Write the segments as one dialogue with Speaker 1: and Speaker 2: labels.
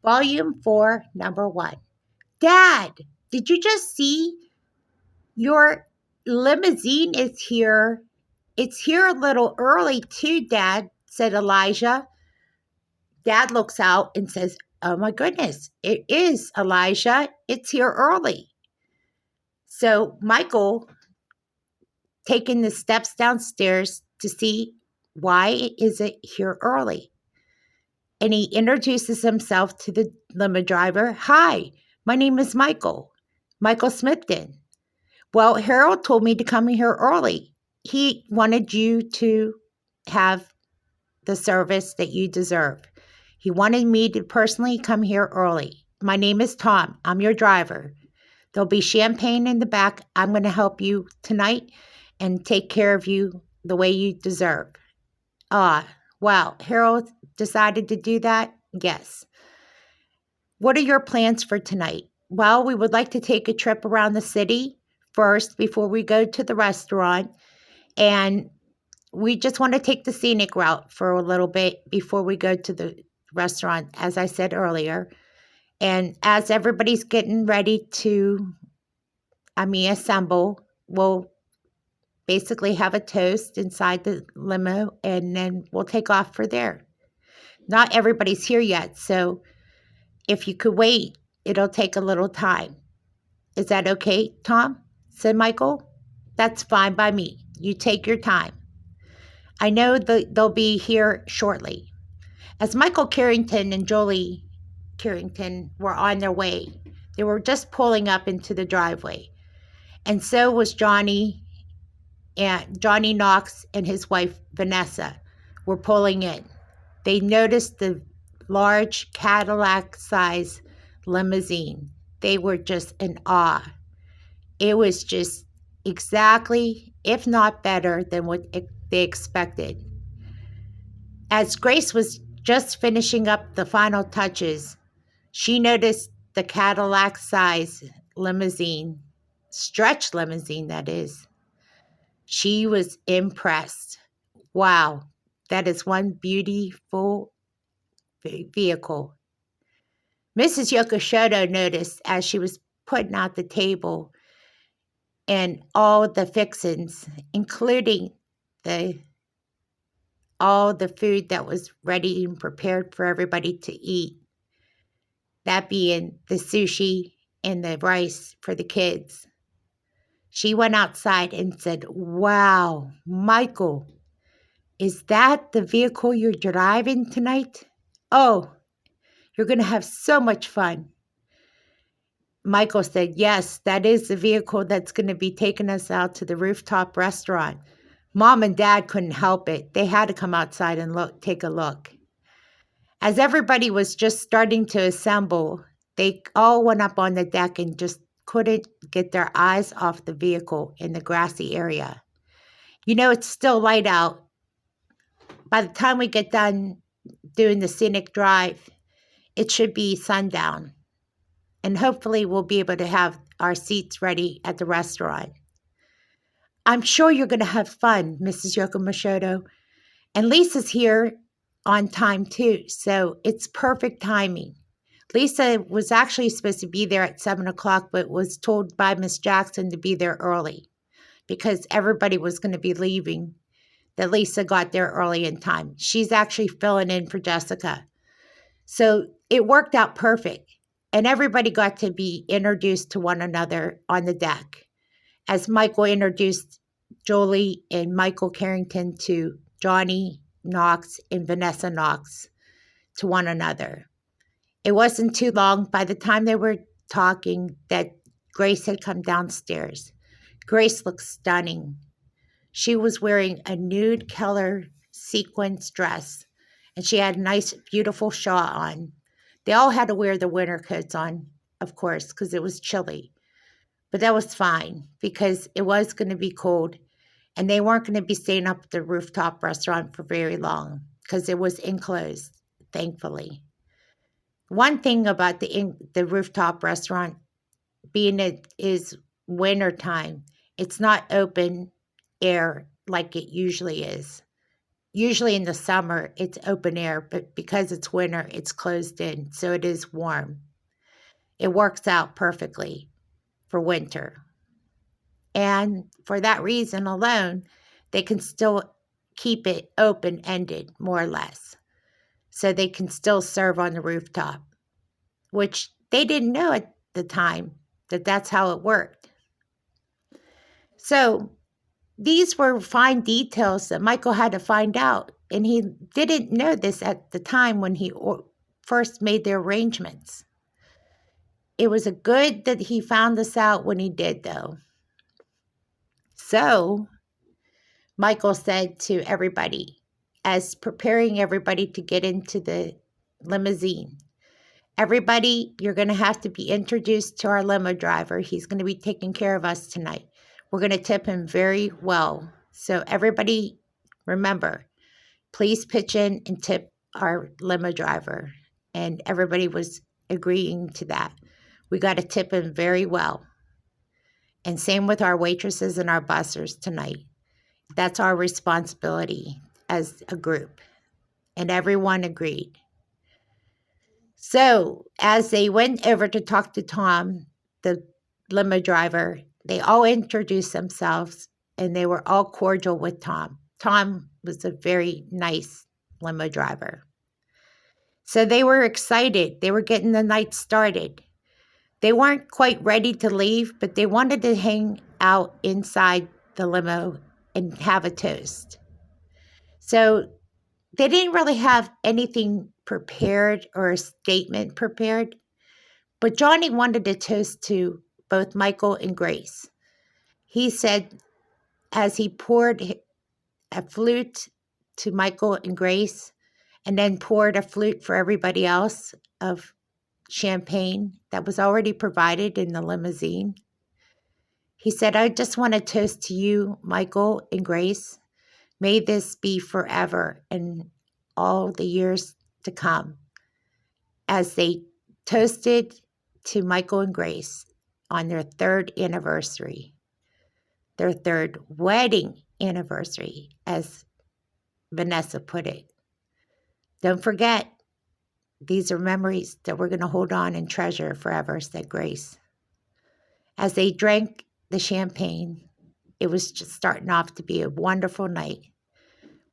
Speaker 1: Volume 4, Number 1. Dad, did you just see? Your limousine is here. It's here a little early, too, Dad, said Elijah. Dad looks out and says, Oh my goodness, it is, Elijah. It's here early. So Michael, taking the steps downstairs to see why is it here early. And he introduces himself to the limo driver. Hi, my name is Michael. Michael Smithton. Well, Harold told me to come here early. He wanted you to have the service that you deserve. He wanted me to personally come here early. My name is Tom. I'm your driver. There'll be champagne in the back. I'm going to help you tonight and take care of you the way you deserve. Wow. Harold decided to do that? Yes. What are your plans for tonight? Well, we would like to take a trip around the city first before we go to the restaurant. And we just want to take the scenic route for a little bit before we go to the restaurant, as I said earlier. And as everybody's getting ready to, assemble, we'll basically have a toast inside the limo and then we'll take off for there. Not everybody's here yet, so if you could wait, it'll take a little time. Is that okay, Tom? Said Michael. That's fine by me. You take your time. I know they'll be here shortly. As Michael Carrington and Jolie Carrington were on their way, they were just pulling up into the driveway. And so was Johnny, and Johnny Knox and his wife Vanessa were pulling in. They noticed the large Cadillac-sized limousine. They were just in awe. It was just exactly, if not better, than what they expected. As Grace was just finishing up the final touches, she noticed the Cadillac-sized limousine, stretch limousine, that is. She was impressed. Wow, that is one beautiful vehicle. Mrs. Yokoshoto noticed as she was putting out the table and all the fixings, including all the food that was ready and prepared for everybody to eat. That being the sushi and the rice for the kids. She went outside and said, Wow, Michael, is that the vehicle you're driving tonight? Oh, you're going to have so much fun. Michael said, Yes, that is the vehicle that's going to be taking us out to the rooftop restaurant. Mom and Dad couldn't help it. They had to come outside and take a look. As everybody was just starting to assemble, they all went up on the deck and just couldn't get their eyes off the vehicle in the grassy area. You know, it's still light out. By the time we get done doing the scenic drive, it should be sundown. And hopefully we'll be able to have our seats ready at the restaurant. I'm sure you're going to have fun, Mrs. Yokomashoto. And Lisa's here on time too, so it's perfect timing. Lisa was actually supposed to be there at 7 o'clock, but was told by Miss Jackson to be there early because everybody was going to be leaving, that Lisa got there early in time. She's actually filling in for Jessica. So it worked out perfect, and everybody got to be introduced to one another on the deck. As Michael introduced Jolie and Michael Carrington to Johnny Knox and Vanessa Knox to one another. It wasn't too long by the time they were talking that Grace had come downstairs. Grace looked stunning. She was wearing a nude color sequins dress, and she had a nice, beautiful shawl on. They all had to wear their winter coats on, of course, because it was chilly. But that was fine because it was going to be cold, and they weren't going to be staying up at the rooftop restaurant for very long because it was enclosed, thankfully. One thing about the rooftop restaurant, being it is winter time, it's not open air like it usually is. Usually in the summer, it's open air, but because it's winter, it's closed in, so it is warm. It works out perfectly for winter. And for that reason alone, they can still keep it open ended, more or less. So they can still serve on the rooftop, which they didn't know at the time that that's how it worked. So these were fine details that Michael had to find out, and he didn't know this at the time when he first made the arrangements. It was a good that he found this out when he did, though. So Michael said to everybody, as preparing everybody to get into the limousine, everybody, you're going to have to be introduced to our limo driver. He's going to be taking care of us tonight. We're going to tip him very well. So everybody, remember, please pitch in and tip our limo driver. And everybody was agreeing to that. We got to tip him very well. And same with our waitresses and our bussers tonight. That's our responsibility as a group. And everyone agreed. So as they went over to talk to Tom, the limo driver, they all introduced themselves and they were all cordial with Tom. Tom was a very nice limo driver. So they were excited. They were getting the night started. They weren't quite ready to leave, but they wanted to hang out inside the limo and have a toast. So they didn't really have anything prepared or a statement prepared, but Johnny wanted to toast to both Michael and Grace. He said, as he poured a flute to Michael and Grace, and then poured a flute for everybody else of champagne that was already provided in the limousine. He said, I just want to toast to you, Michael and Grace. May this be forever and all the years to come. As they toasted to Michael and Grace on their third anniversary, their third wedding anniversary, as Vanessa put it. Don't forget, these are memories that we're going to hold on and treasure forever, said Grace. As they drank the champagne, it was just starting off to be a wonderful night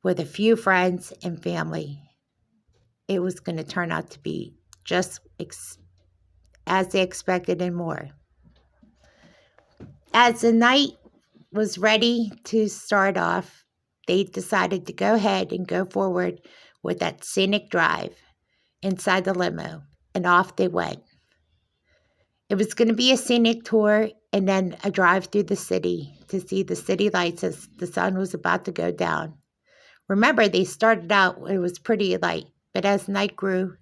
Speaker 1: with a few friends and family. It was going to turn out to be just as they expected and more. As the night was ready to start off, they decided to go ahead and go forward with that scenic drive inside the limo, and off they went. It was going to be a scenic tour and then a drive through the city to see the city lights as the sun was about to go down. Remember, they started out, it was pretty light, but as night grew,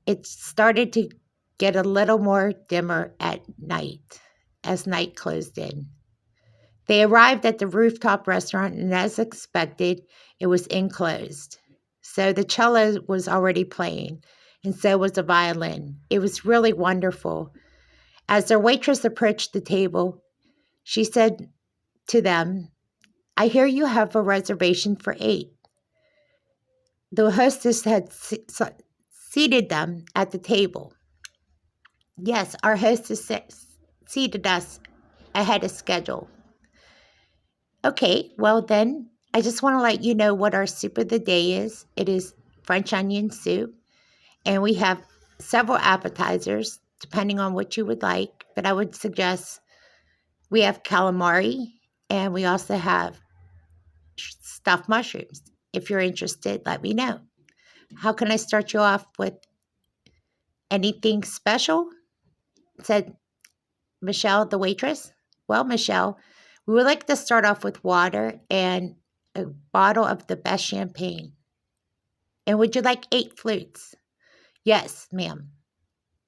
Speaker 1: it started to get a little more dimmer at night as night closed in. They arrived at the rooftop restaurant, and as expected, it was enclosed. So the cello was already playing, and so was the violin. It was really wonderful. As their waitress approached the table, she said to them, I hear you have a reservation for 8. The hostess had seated them at the table. Yes, our hostess seated us ahead of schedule. Okay, well then, I just want to let you know what our soup of the day is. It is French onion soup, and we have several appetizers, depending on what you would like, but I would suggest we have calamari, and we also have stuffed mushrooms. If you're interested, let me know. How can I start you off with anything special? Said Michelle, the waitress. Well, Michelle, we would like to start off with water and a bottle of the best champagne. And would you like 8 flutes? Yes, ma'am,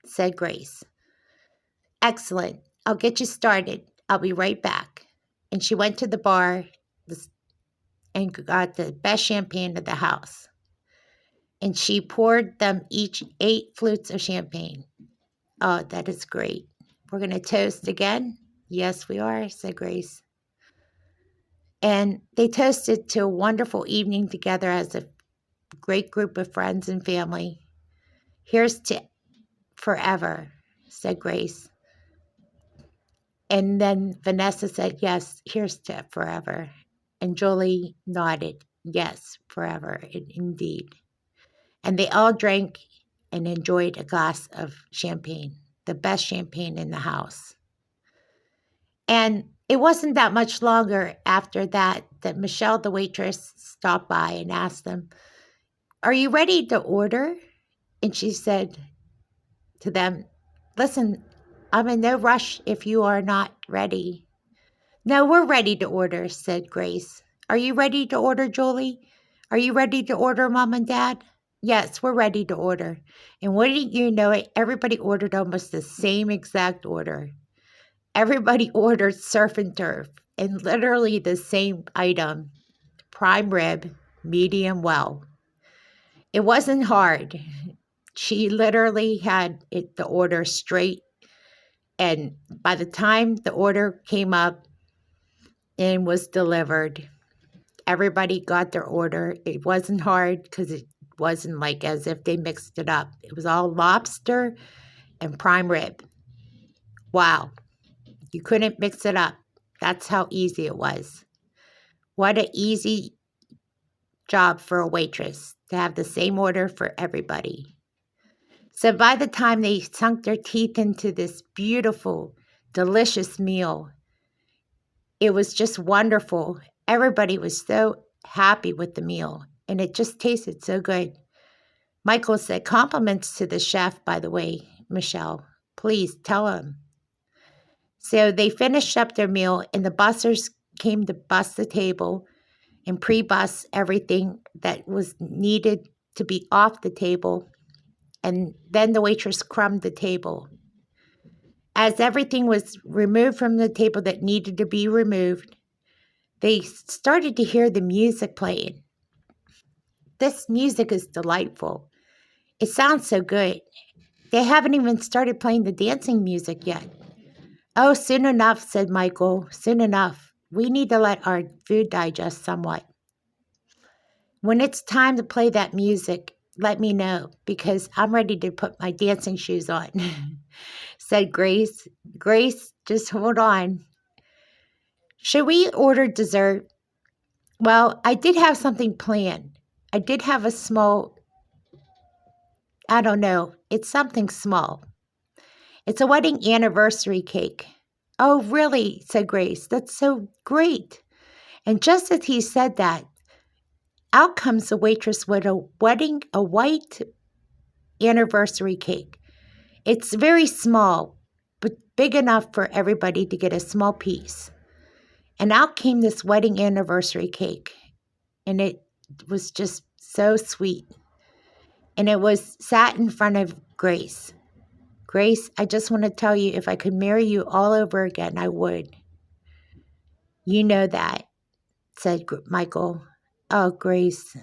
Speaker 1: said Grace. Excellent. I'll get you started. I'll be right back. And she went to the bar and got the best champagne of the house. And she poured them each 8 flutes of champagne. Oh, that is great. We're going to toast again? Yes, we are, said Grace. And they toasted to a wonderful evening together as a great group of friends and family. Here's to forever, said Grace. And then Vanessa said, yes, here's to forever. And Julie nodded, yes, forever, indeed. And they all drank and enjoyed a glass of champagne, the best champagne in the house. And it wasn't that much longer after that that Michelle, the waitress, stopped by and asked them, are you ready to order? And she said to them, listen, I'm in no rush if you are not ready. No, we're ready to order, said Grace. Are you ready to order, Julie? Are you ready to order, Mom and Dad? Yes, we're ready to order. And wouldn't you know it, everybody ordered almost the same exact order. Everybody ordered surf and turf and literally the same item, prime rib, medium well. It wasn't hard. She literally had the order straight. And by the time the order came up and was delivered, everybody got their order. It wasn't hard because it wasn't like as if they mixed it up. It was all lobster and prime rib. Wow. You couldn't mix it up. That's how easy it was. What an easy job for a waitress to have the same order for everybody. So by the time they sunk their teeth into this beautiful, delicious meal, it was just wonderful. Everybody was so happy with the meal, and it just tasted so good. Michael said, compliments to the chef, by the way, Michelle. Please tell him. So they finished up their meal, and the bussers came to bus the table and pre-bus everything that was needed to be off the table. And then the waitress crumbed the table. As everything was removed from the table that needed to be removed, they started to hear the music playing. This music is delightful. It sounds so good. They haven't even started playing the dancing music yet. Oh, soon enough, said Michael. Soon enough. We need to let our food digest somewhat. When it's time to play that music, let me know, because I'm ready to put my dancing shoes on, said Grace. Grace, just hold on. Should we order dessert? Well, I did have something planned. I did have a small, I don't know, it's something small. It's a wedding anniversary cake. Oh, really? Said Grace. That's so great. And just as he said that, out comes the waitress with a white anniversary cake. It's very small, but big enough for everybody to get a small piece. And out came this wedding anniversary cake. And it was just so sweet. And it was sat in front of Grace. Grace, I just want to tell you, if I could marry you all over again, I would. You know that, said Michael. Oh, Grace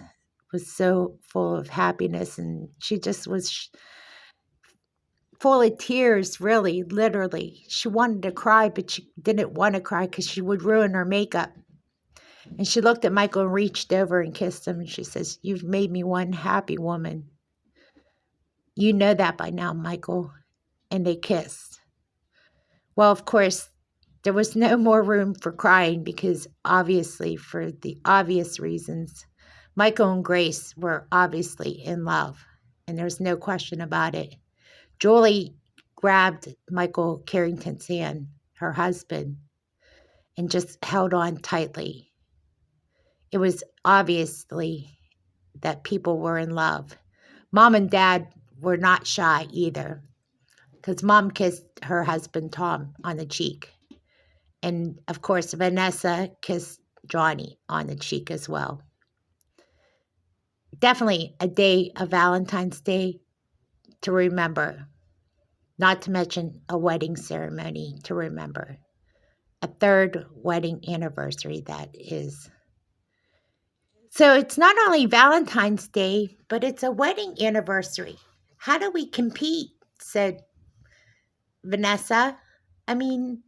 Speaker 1: was so full of happiness, and she just was full of tears, really, literally. She wanted to cry, but she didn't want to cry because she would ruin her makeup. And she looked at Michael and reached over and kissed him, and she says, you've made me one happy woman. You know that by now, Michael. And they kissed. Well, of course, there was no more room for crying because obviously, for the obvious reasons, Michael and Grace were obviously in love, and there's no question about it. Julie grabbed Michael Carrington's hand, her husband, and just held on tightly. It was obviously that people were in love. Mom and Dad were not shy either, because Mom kissed her husband, Tom, on the cheek. And, of course, Vanessa kissed Johnny on the cheek as well. Definitely a day, a Valentine's Day to remember, not to mention a wedding ceremony to remember. A third wedding anniversary, that is. So it's not only Valentine's Day, but it's a wedding anniversary. How do we compete? Said Vanessa. I mean,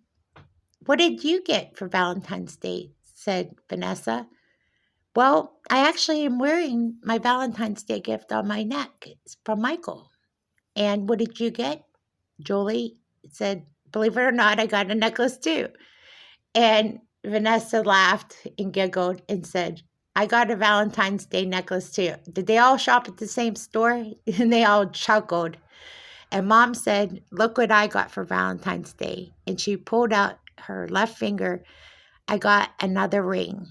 Speaker 1: what did you get for Valentine's Day? said Vanessa. Well, I actually am wearing my Valentine's Day gift on my neck. It's from Michael. And what did you get? Julie said, believe it or not, I got a necklace too. And Vanessa laughed and giggled and said, I got a Valentine's Day necklace too. Did they all shop at the same store? And they all chuckled. And Mom said, look what I got for Valentine's Day. And she pulled out her left finger. I got another ring.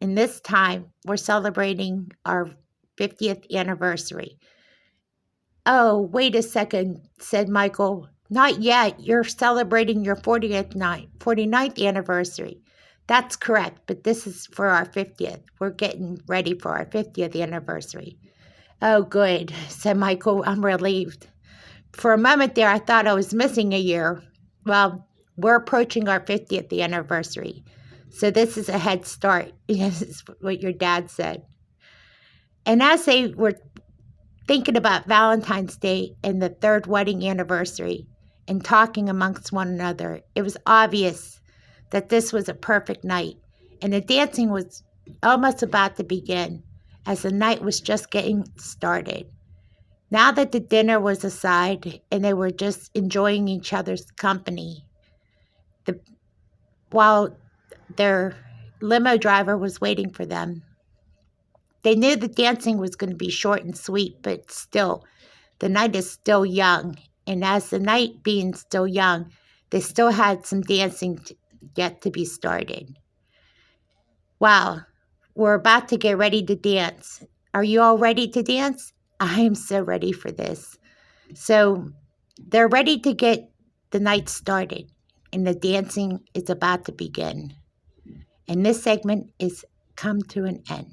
Speaker 1: And this time, we're celebrating our 50th anniversary. Oh, wait a second, said Michael. Not yet. You're celebrating your 49th anniversary. That's correct, but this is for our 50th. We're getting ready for our 50th anniversary. Oh, good, said Michael. I'm relieved. For a moment there, I thought I was missing a year. Well, we're approaching our 50th anniversary. So this is a head start. This is what your dad said. And as they were thinking about Valentine's Day and the third wedding anniversary and talking amongst one another, it was obvious that this was a perfect night. And the dancing was almost about to begin as the night was just getting started. Now that the dinner was aside and they were just enjoying each other's company, while their limo driver was waiting for them. They knew the dancing was going to be short and sweet, but still, the night is still young. And as the night being still young, they still had some dancing yet to be started. Wow, we're about to get ready to dance. Are you all ready to dance? I am so ready for this. So they're ready to get the night started, and the dancing is about to begin. And this segment is come to an end.